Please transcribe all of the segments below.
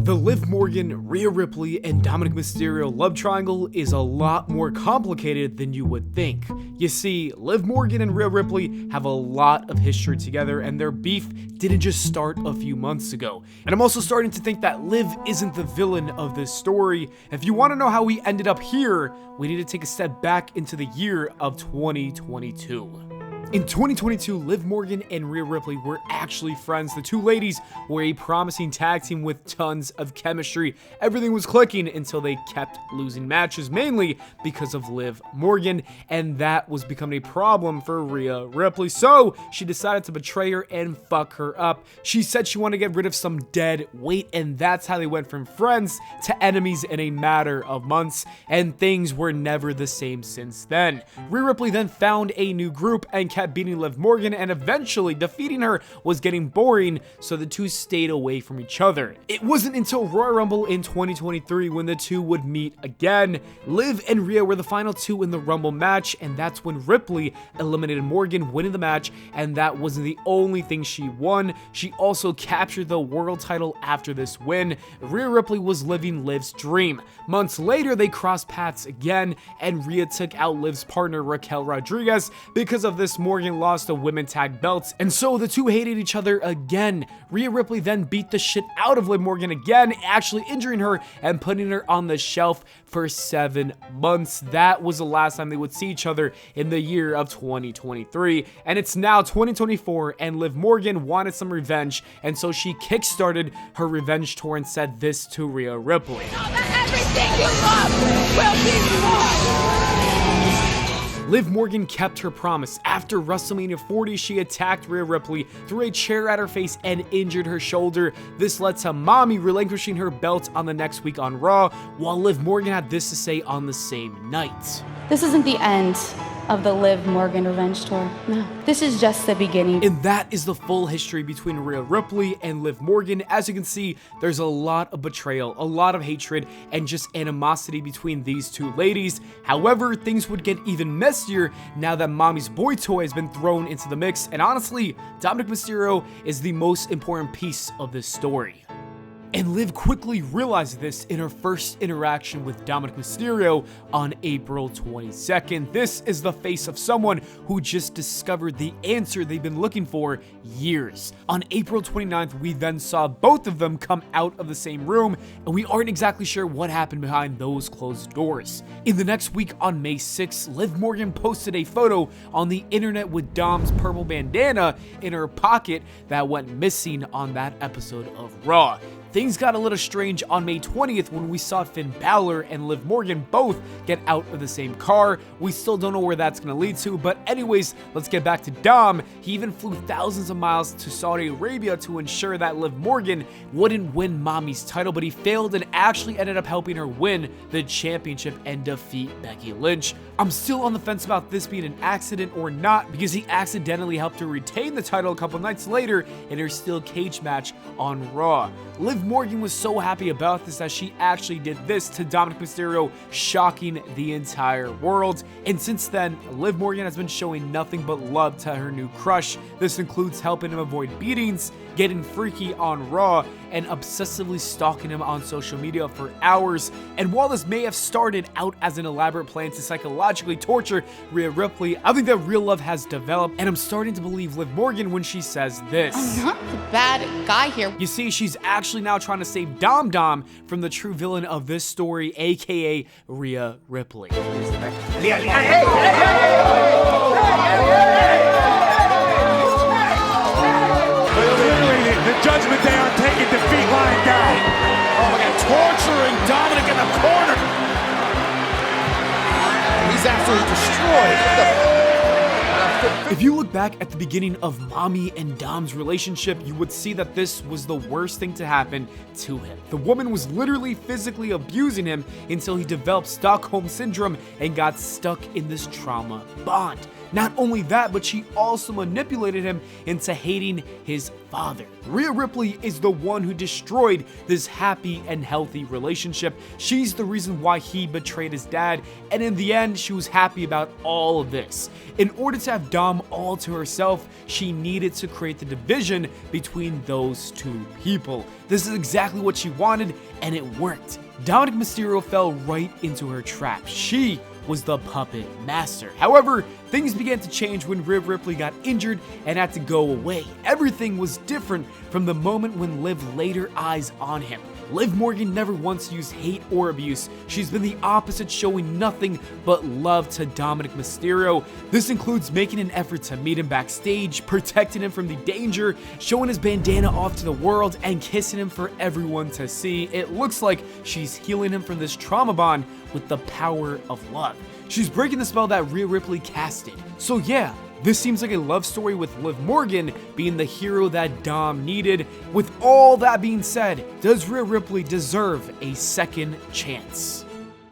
The Liv Morgan, Rhea Ripley, and Dominik Mysterio love triangle is a lot more complicated than you would think. You see, Liv Morgan and Rhea Ripley have a lot of history together, and their beef didn't just start a few months ago. And I'm also starting to think that Liv isn't the villain of this story. If you want to know how we ended up here, we need to take a step back into the year of 2022. In 2022, Liv Morgan and Rhea Ripley were actually friends. The two ladies were a promising tag team with tons of chemistry. Everything was clicking until they kept losing matches, mainly because of Liv Morgan, and that was becoming a problem for Rhea Ripley. So she decided to betray her and fuck her up. She said she wanted to get rid of some dead weight, and that's how they went from friends to enemies in a matter of months, and things were never the same since then. Rhea Ripley then found a new group and kept beating Liv Morgan, and eventually defeating her was getting boring, so the two stayed away from each other. It wasn't until Royal Rumble in 2023 when the two would meet again. Liv and Rhea were the final two in the Rumble match, and that's when Ripley eliminated Morgan, winning the match, and that wasn't the only thing she won. She also captured the world title after this win. Rhea Ripley was living Liv's dream. Months later, they crossed paths again, and Rhea took out Liv's partner Raquel Rodriguez. Because of this, Morgan lost the women tag belts, and so the two hated each other again. Rhea Ripley then beat the shit out of Liv Morgan again, actually injuring her and putting her on the shelf for 7 months. That was the last time they would see each other in the year of 2023, and it's now 2024, and Liv Morgan wanted some revenge, and so she kickstarted her revenge tour and said this to Rhea Ripley. Everything you love will be lost. Liv Morgan kept her promise. After WrestleMania 40, she attacked Rhea Ripley, threw a chair at her face, and injured her shoulder. This led to Mami relinquishing her belt on the next week on Raw, while Liv Morgan had this to say on the same night. This isn't the end of the Liv Morgan revenge tour. No, this is just the beginning. And that is the full history between Rhea Ripley and Liv Morgan. As you can see, there's a lot of betrayal, a lot of hatred, and just animosity between these two ladies. However, things would get even messier now that Mami's boy toy has been thrown into the mix, and honestly, Dominik Mysterio is the most important piece of this story. And Liv quickly realized this in her first interaction with Dominik Mysterio on April 22nd. This is the face of someone who just discovered the answer they've been looking for years. On April 29th, we then saw both of them come out of the same room, and we aren't exactly sure what happened behind those closed doors. In the next week, on May 6th, Liv Morgan posted a photo on the internet with Dom's purple bandana in her pocket that went missing on that episode of Raw. Things got a little strange on May 20th when we saw Finn Balor and Liv Morgan both get out of the same car. We still don't know where that's going to lead to, but anyways, let's get back to Dom. He even flew thousands of miles to Saudi Arabia to ensure that Liv Morgan wouldn't win Mami's title, but he failed and actually ended up helping her win the championship and defeat Becky Lynch. I'm still on the fence about this being an accident or not, because he accidentally helped her retain the title a couple nights later in her steel cage match on Raw. Liv Morgan was so happy about this that she actually did this to Dominik Mysterio, shocking the entire world. And since then, Liv Morgan has been showing nothing but love to her new crush. This includes helping him avoid beatings, getting freaky on Raw, and obsessively stalking him on social media for hours. And while this may have started out as an elaborate plan to psychologically torture Rhea Ripley, I think that real love has developed, and I'm starting to believe Liv Morgan when she says this. I'm not the bad guy here. You see, she's actually now trying to save Dom from the true villain of this story, aka Rhea Ripley. The Judgment Day are taking defeat lying down. Oh my God, torturing Dominik in the corner. He's absolutely destroyed. If you look back at the beginning of Mami and Dom's relationship, you would see that this was the worst thing to happen to him. The woman was literally physically abusing him until he developed Stockholm Syndrome and got stuck in this trauma bond. Not only that, but she also manipulated him into hating his father. Rhea Ripley is the one who destroyed this happy and healthy relationship. She's the reason why he betrayed his dad, and in the end, she was happy about all of this. In order to have Dom all to herself, she needed to create the division between those two people. This is exactly what she wanted, and it worked. Dominik Mysterio fell right into her trap. She was the puppet master. However, things began to change when Rhea Ripley got injured and had to go away. Everything was different from the moment when Liv laid her eyes on him. Liv Morgan never once used hate or abuse. She's been the opposite, showing nothing but love to Dominik Mysterio. This includes making an effort to meet him backstage, protecting him from the danger, showing his bandana off to the world, and kissing him for everyone to see. It looks like she's healing him from this trauma bond with the power of love. She's breaking the spell that Rhea Ripley casted. So yeah, this seems like a love story with Liv Morgan being the hero that Dom needed. With all that being said, does Rhea Ripley deserve a second chance?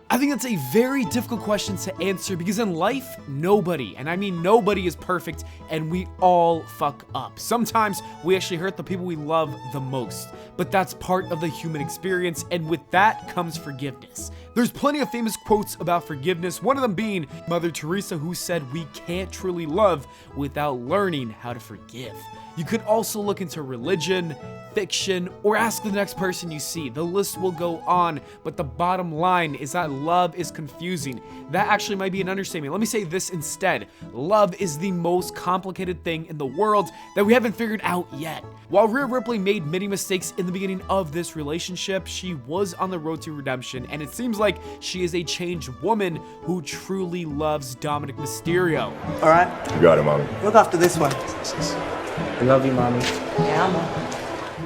I think that's a very difficult question to answer because in life, nobody, and I mean nobody, is perfect, and we all fuck up. Sometimes we actually hurt the people we love the most, but that's part of the human experience, and with that comes forgiveness. There's plenty of famous quotes about forgiveness, one of them being Mother Teresa, who said we can't truly love without learning how to forgive. You could also look into religion, fiction, or ask the next person you see. The list will go on, but the bottom line is that love is confusing. That actually might be an understatement. Let me say this instead. Love is the most complicated thing in the world that we haven't figured out yet. While Rhea Ripley made many mistakes in the beginning of this relationship, she was on the road to redemption, and it seems like she is a changed woman who truly loves Dominik Mysterio. All right. You got it, mommy. Look after this one. I love you, mommy.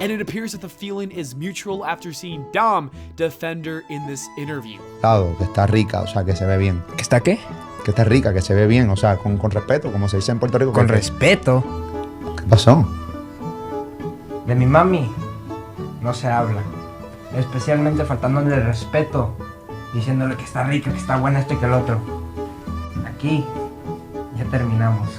And it appears that the feeling is mutual after seeing Dom defend her in this interview. Que está rica, o sea, que se ve bien. ¿Que está qué? Que está rica, que se ve bien, o sea, con respeto, como se dice en Puerto Rico. Con respeto. ¿Qué pasó? De mi mami no se habla. Especialmente faltándole el respeto, diciéndole que está rica, que está buena esto y que el otro. Aquí ya terminamos.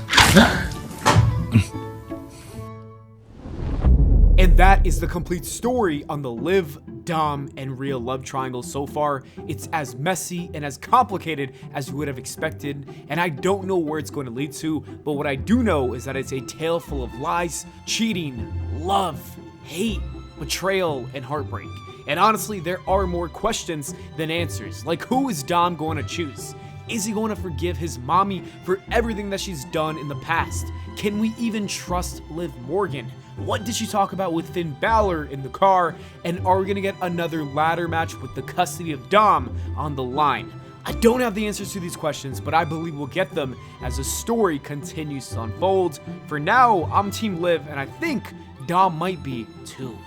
And that is the complete story on the Liv, Dom, and Rhea love triangle so far. It's as messy and as complicated as you would have expected, and I don't know where it's going to lead to, but what I do know is that it's a tale full of lies, cheating, love, hate, betrayal, and heartbreak. And honestly, there are more questions than answers, like who is Dom going to choose? Is he going to forgive his mommy for everything that she's done in the past? Can we even trust Liv Morgan? What did she talk about with Finn Balor in the car? And are we going to get another ladder match with the custody of Dom on the line? I don't have the answers to these questions, but I believe we'll get them as the story continues to unfold. For now, I'm Team Liv, and I think Dom might be too.